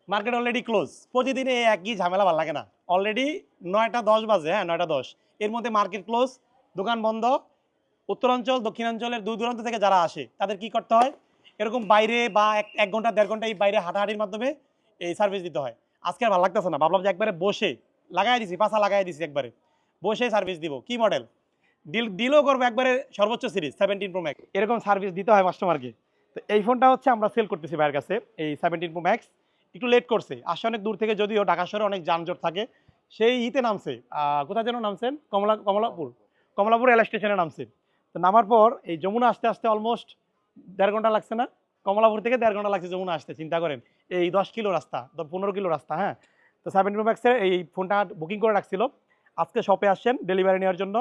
Market already close. প্রতিদিনে এই একই ঝামেলা ভালো লাগে না। অলরেডি ৯টা ১০ বাজে, হ্যাঁ ৯টা ১০। এর মধ্যে মার্কেট ক্লোজ, দোকান বন্ধ। উত্তরাঞ্চল দক্ষিণাঞ্চলের দূর দূরান্ত থেকে যারা আসে তাদের কি করতে হয়, এরকম বাইরে বা এক ঘন্টা ১.৫ ঘন্টা এই বাইরে হাঁটাহাঁটির মাধ্যমে এই সার্ভিস দিতে হয়। আজকে আর ভালো লাগতেছে না, ভাবলাম যে একবারে বসে লাগাই দিছি, পাশা লাগাই দিছি, একবারে বসে সার্ভিস দিব। কি মডেল ডিলও করবো একবারে সর্বোচ্চ সিরিজ 17 প্রো ম্যাক্স, এরকম সার্ভিস দিতে হয় কাস্টমারকে। তো এই ফোনটা হচ্ছে আমরা সেল করতেছি ভাইয়ের কাছে, এই 17 প্রো ম্যাক্স। একটু লেট করছে, আসছে অনেক দূর থেকে, যদিও ঢাকা শহরে অনেক যানজট থাকে। সেই ইতে নামছে, কোথায় যেন নামছেন, কমলাপুর রেল স্টেশনে নামছে। তো নামার পর এই যমুনা আসতে আসতে অলমোস্ট ১.৫ ঘন্টা লাগছে না? কমলাপুর থেকে ১.৫ ঘন্টা লাগছে যমুনা আসতে, চিন্তা করেন। এই ১০ কিলো রাস্তা, ১৫ কিলো রাস্তা, হ্যাঁ। তো 17 প্রো ম্যাক্সের এই ফোনটা বুকিং করে রাখছিল, আজকে শপে আসছেন ডেলিভারি নেওয়ার জন্য।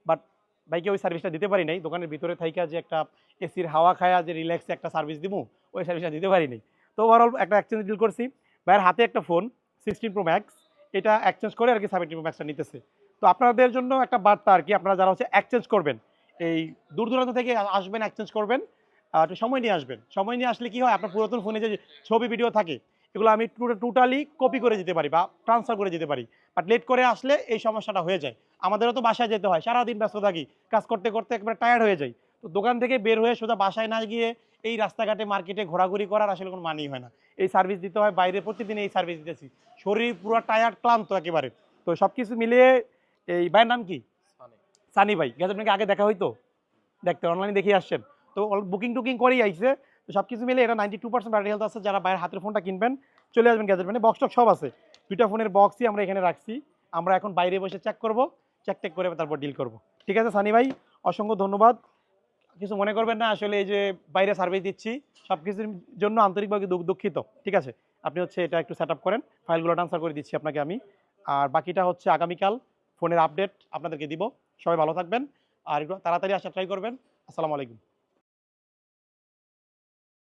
বাট বাইকে ওই সার্ভিসটা দিতে পারি নাই, দোকানের ভিতরে থাইকা যে একটা এসির হাওয়া খায়া যে রিল্যাক্সে একটা সার্ভিস দিব, ওই সার্ভিসটা দিতে পারি নাই। তো ওভারঅল একটা এক্সচেঞ্জ ডিল করছি। ভাইয়ের হাতে একটা ফোন 16 প্রো ম্যাক্স, এটা এক্সচেঞ্জ করে আর কি 17 প্রো ম্যাক্সটা নিতেছে। তো আপনাদের জন্য একটা বার্তা আর কি, আপনারা যারা হচ্ছে এক্সচেঞ্জ করবেন, এই দূর দূরান্ত থেকে আসবেন এক্সচেঞ্জ করবেন, একটু সময় নিয়ে আসবেন। সময় নিয়ে আসলে কি হয়, আপনার পুরাতন ফোনে যে ছবি ভিডিও থাকে এগুলো আমি টোটালি কপি করে দিতে পারি বা ট্রান্সফার করে দিতে পারি। বাট লেট করে আসলে এই সমস্যাটা হয়ে যায়। আমাদেরও তো বাসায় যেতে হয়, সারাদিন ব্যস্ত থাকি, কাজ করতে করতে একবার টায়ার্ড হয়ে যাই। তো দোকান থেকে বের হয়ে সোজা বাসায় না গিয়ে এই রাস্তাঘাটে মার্কেটে ঘোরাঘুরি করার আসলে কোনো মানেই হয় না। এই সার্ভিস দিতে হয় বাইরে, প্রতিদিন এই সার্ভিস দিতেছি, শরীর পুরো টায়ার্ড, ক্লান্ত একেবারে। তো সব কিছু মিলিয়ে এই ভাইয়ের নাম কি? সানি ভাই। গেছে আপনাকে আগে দেখা হইতো, দেখতে অনলাইনে দেখে আসছেন। তো বুকিং টুকিং করেই আইছে। তো সব কিছু মিলে এটা 92% ব্যাটারি হেলথ আছে। যারা বাইরের হাতের ফোনটা কিনবেন চলে আসবেন গ্যাজেট মানে, বক্স টক সব আছে। 2টা ফোনের বক্সই আমরা এখানে রাখছি। আমরা এখন বাইরে বসে চেক করব, চেক টেক করে তারপর ডিল করব। ঠিক আছে সানি ভাই, অসংখ্য ধন্যবাদ। কিছু মনে করবেন না, আসলে এই যে বাইরে সার্ভিস দিচ্ছি সব কিছুর জন্য আন্তরিকভাবে দুঃখিত। ঠিক আছে, আপনি হচ্ছে এটা একটু সেট আপ করেন, ফাইলগুলো ট্রান্সফার করে দিচ্ছি আপনাকে আমি। আর বাকিটা হচ্ছে আগামীকাল ফোনের আপডেট আপনাদেরকে দিব। সবাই ভালো থাকবেন আর একটু তাড়াতাড়ি আসা ট্রাই করবেন। আসসালামু আলাইকুম।